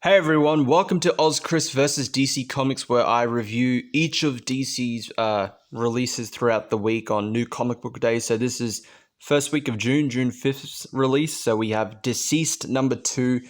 Hey everyone, welcome to OZChris versus DC Comics, where I review each of DC's releases throughout the week on New Comic Book Day. So this is first week of June 5th's release. So we have DCEASED number 2,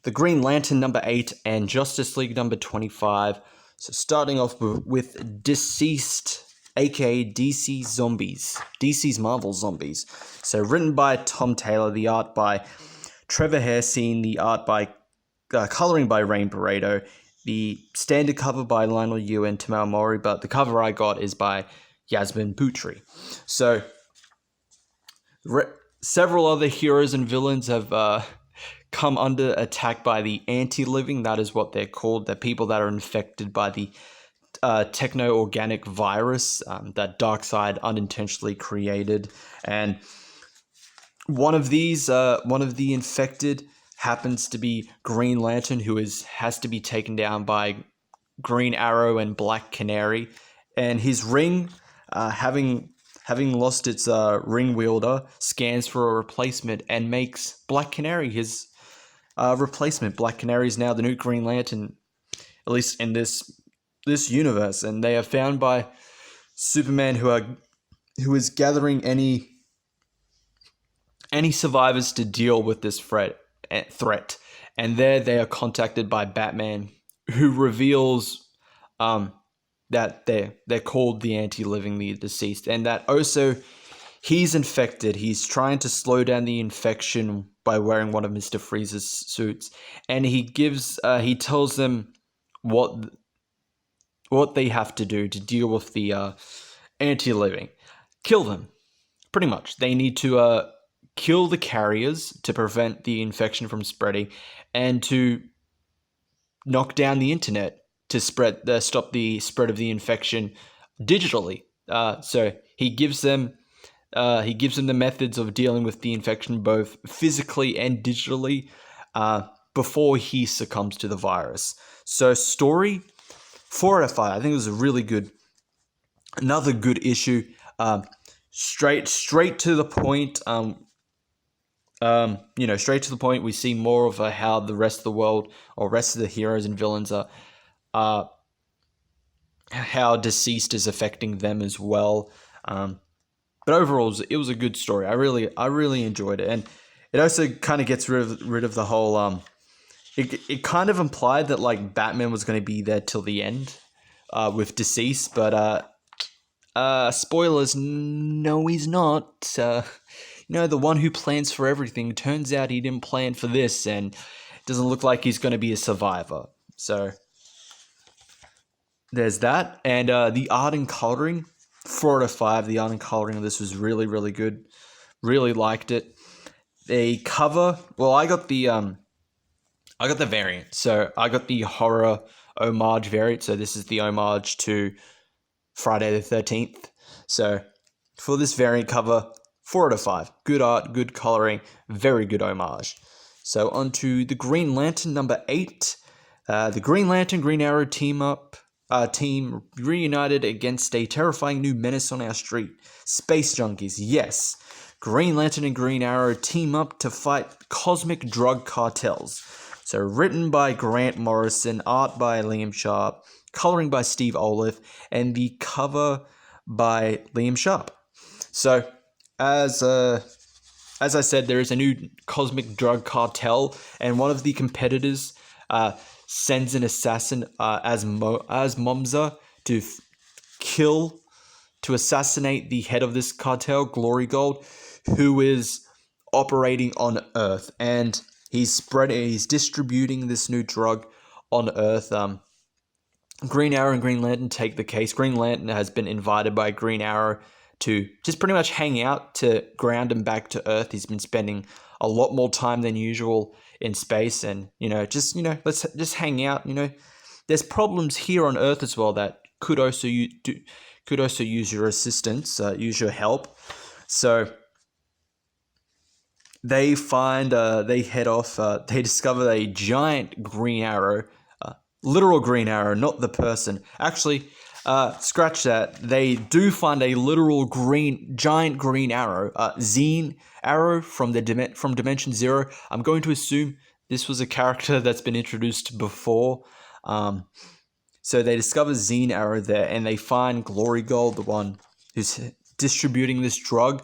The Green Lantern number 8, and Justice League number 25. So starting off with DCEASED, aka DC Zombies, DC's Marvel Zombies. So written by Tom Taylor, the art by Trevor Hairsine, the art by coloring by Rain Barreto, the standard cover by Lionel Yu and Tamao Mori, but the cover I got is by Yasmin Boutry. So, several other heroes and villains have come under attack by the anti-living. That is what they're called. They're people that are infected by the techno-organic virus that Darkseid unintentionally created. And one of the infected happens to be Green Lantern, who has to be taken down by Green Arrow and Black Canary, and his ring, having lost its ring wielder, scans for a replacement and makes Black Canary his replacement. Black Canary is now the new Green Lantern, at least in this universe, and they are found by Superman, who is gathering any survivors to deal with this threat, and there they are contacted by Batman, who reveals that they're called the anti-living, the deceased, and that also he's infected. He's trying to slow down the infection by wearing one of Mr. Freeze's suits, and he tells them what they have to do to deal with the anti-living. Kill them, pretty much. They need to kill the carriers to prevent the infection from spreading, and to knock down the internet to stop the spread of the infection digitally. So he gives them the methods of dealing with the infection both physically and digitally before he succumbs to the virus. So story 4 out of 5. I think it was another good issue. Straight to the point. Straight to the point. We see more of how the rest of the world, or rest of the heroes and villains are, how DCeased is affecting them as well. But overall, it was a good story. I really enjoyed it, and it also kind of gets rid of the whole. It kind of implied that like Batman was going to be there till the end, with DCeased, but spoilers, no, he's not. The one who plans for everything, turns out he didn't plan for this, and it doesn't look like he's going to be a survivor. So there's that. And the art and coloring, 4 out of 5. The art and coloring of this was really, really good. Really liked it. The cover, well, I got the variant. So I got the horror homage variant. So this is the homage to Friday the 13th. So for this variant cover, 4 out of 5. Good art, good coloring, very good homage. So on to the Green Lantern number 8. The Green Lantern, Green Arrow team reunited against a terrifying new menace on our street. Space junkies, yes. Green Lantern and Green Arrow team up to fight cosmic drug cartels. So written by Grant Morrison, art by Liam Sharp, coloring by Steve Olive, and the cover by Liam Sharp. So as I said, there is a new cosmic drug cartel, and one of the competitors sends an assassin as Momza to assassinate the head of this cartel, Glory Gold, who is operating on Earth, and he's distributing this new drug on Earth. Green Arrow and Green Lantern take the case. Green Lantern has been invited by Green Arrow to just pretty much hang out, to ground him back to Earth. He's been spending a lot more time than usual in space, and let's just hang out. There's problems here on Earth as well that could also use your assistance, use your help. So they head off. They discover a giant Green Arrow, literal Green Arrow, not the person. Actually, scratch that. They do find a literal giant green arrow, Zine arrow from Dimension Zero. I'm going to assume This was a character that's been introduced before. So they discover Zine Arrow there, and they find Glory Gold, the one who's distributing this drug.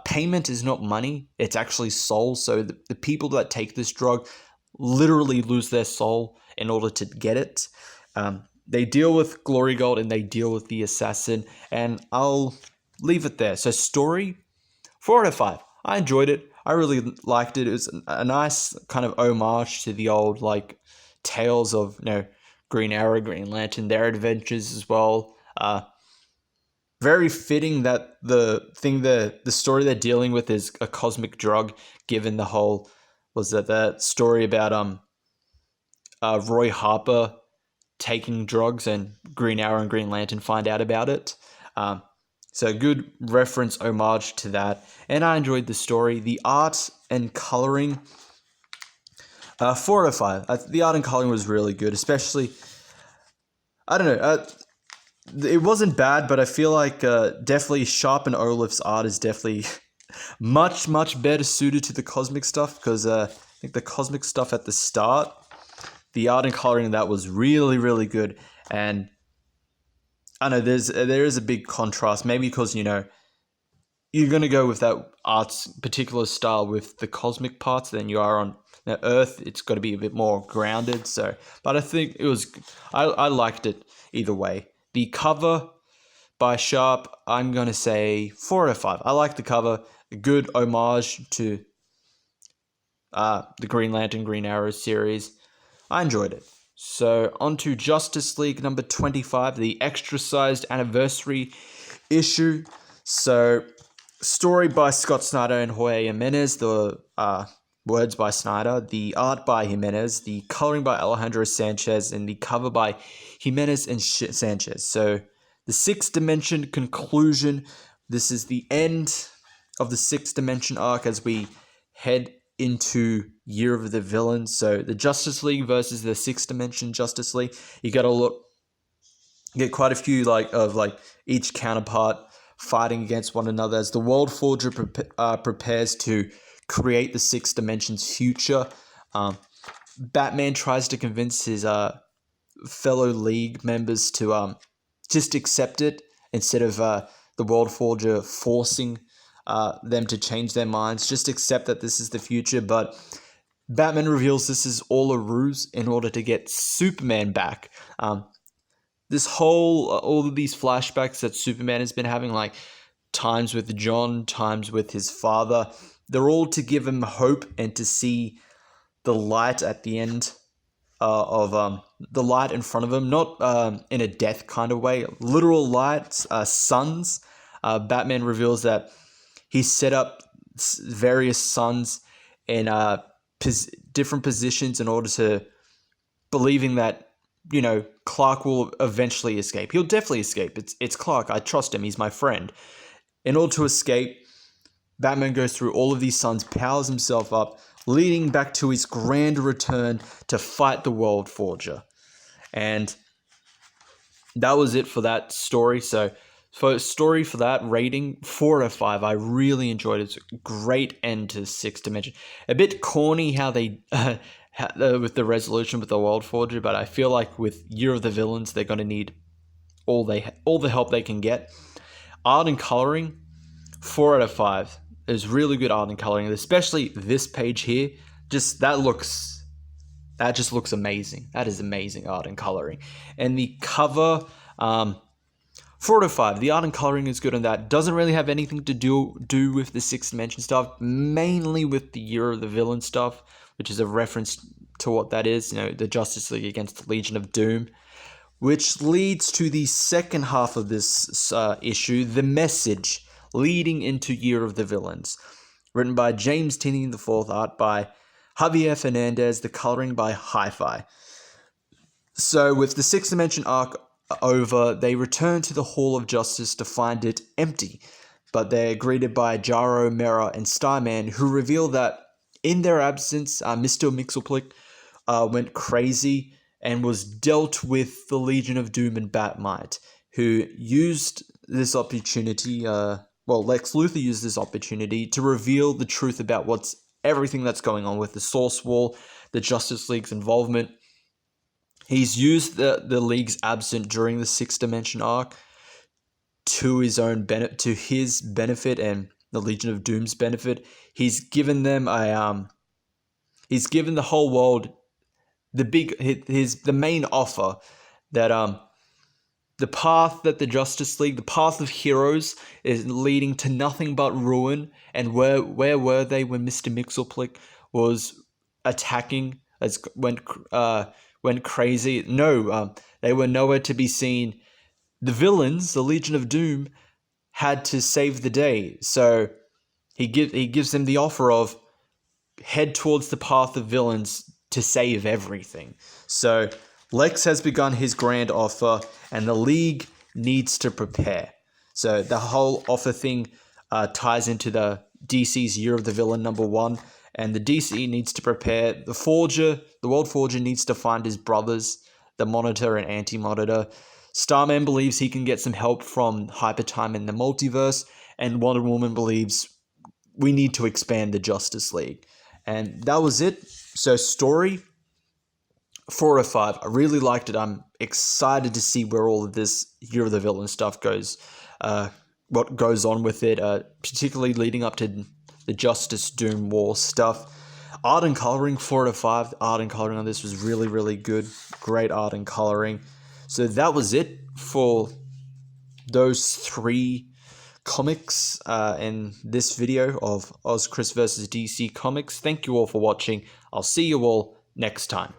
Payment is not money, it's actually soul. So the people that take this drug literally lose their soul in order to get it. They deal with Glory Gold and they deal with the assassin, and I'll leave it there. So story, 4 out of 5. I enjoyed it. I really liked it. It was a nice kind of homage to the old like tales of Green Arrow, Green Lantern, their adventures as well. Very fitting that the story they're dealing with is a cosmic drug, given the whole that story about Roy Harper taking drugs and Green Arrow and Green Lantern find out about it. So good reference, homage to that. And I enjoyed the story. The art and coloring, 4 out of 5. The art and coloring was really good, especially, I don't know, it wasn't bad, but I feel like definitely Sharp and Olaf's art is definitely much, much better suited to the cosmic stuff, because I think the cosmic stuff at the start, the art and coloring of that was really, really good. And I know there is a big contrast, maybe because, you're going to go with that art's particular style with the cosmic parts than you are on Earth. It's got to be a bit more grounded. So, but I think it was, I liked it either way. The cover by Sharp, I'm going to say 4 out of 5. I like the cover. A good homage to the Green Lantern, Green Arrow series. I enjoyed it. So, on to Justice League number 25, the extra-sized anniversary issue. So, story by Scott Snyder and Jorge Jimenez, the words by Snyder, the art by Jimenez, the coloring by Alejandro Sanchez, and the cover by Jimenez and Sanchez. So, the Sixth Dimension conclusion. This is the end of the Sixth Dimension arc as we head into Year of the Villains. So the Justice League versus the Sixth Dimension Justice League. You got to get quite a few of each counterpart fighting against one another as the World Forger prepares to create the Sixth Dimension's future. Batman tries to convince his fellow League members to just accept it instead of the World Forger forcing them to change their minds. Just accept that this is the future. But Batman reveals this is all a ruse in order to get Superman back. All of these flashbacks that Superman has been having, like times with John, times with his father, they're all to give him hope and to see the light at the end of the light in front of him, not in a death kind of way, literal lights, suns. Batman reveals that he set up various suns in different positions in order to believing that, Clark will eventually escape. He'll definitely escape. It's Clark. I trust him. He's my friend. In order to escape, Batman goes through all of these suns, powers himself up, leading back to his grand return to fight the World Forger. And that was it for that story. So for that rating, 4 out of 5. I really enjoyed it. It's a great end to Sixth Dimension. A bit corny how they with the resolution with the World Forger, but I feel like with Year of the Villains, they're going to need all the help they can get. Art and coloring, 4 out of 5. There's really good art and coloring, especially this page here. That just looks amazing. That is amazing art and coloring. And the cover, 4 out of 5. The art and coloring is good on that. Doesn't really have anything to do with the Sixth Dimension stuff, mainly with the Year of the Villain stuff, which is a reference to what that is, the Justice League against the Legion of Doom, which leads to the second half of this issue, The Message, leading into Year of the Villains. Written by James Tinney IV, art by Javier Fernandez, the coloring by Hi-Fi. So with the Sixth Dimension arc over, they return to the Hall of Justice to find it empty, but they're greeted by Jaro, Mera, and Starman, who reveal that in their absence, Mr. Mxyzptlk went crazy and was dealt with the Legion of Doom and Batmite, who used this opportunity, Lex Luthor used this opportunity to reveal the truth about everything that's going on with the Source Wall, the Justice League's involvement. He's used the League's absence during the Sixth Dimension arc to his own benefit and the Legion of Doom's benefit. He's given them he's given the whole world the main offer that the path that the Justice League, the path of heroes, is leading to nothing but ruin. And where were they when Mr. Mxyzptlk was attacking, went crazy? No, they were nowhere to be seen. The villains, the Legion of Doom, had to save the day. So he gives them the offer of head towards the path of villains to save everything. So Lex has begun his grand offer, and the League needs to prepare. So the whole offer thing ties into the DC's Year of the Villain #1, and the DC needs to prepare. The World Forger needs to find his brothers, the Monitor and Anti-Monitor. Starman believes he can get some help from Hypertime in the multiverse, and Wonder Woman believes we need to expand the Justice League. And that was it. So story 4 or 5. I really liked it. I'm excited to see where all of this Year of the Villain stuff goes. What goes on with it, particularly leading up to the Justice Doom War stuff. Art and coloring 4 to 5. The art and coloring on this was really, really good. Great art and coloring. So that was it for those 3 comics in this video of OZChris versus DC Comics. Thank you all for watching. I'll see you all next time.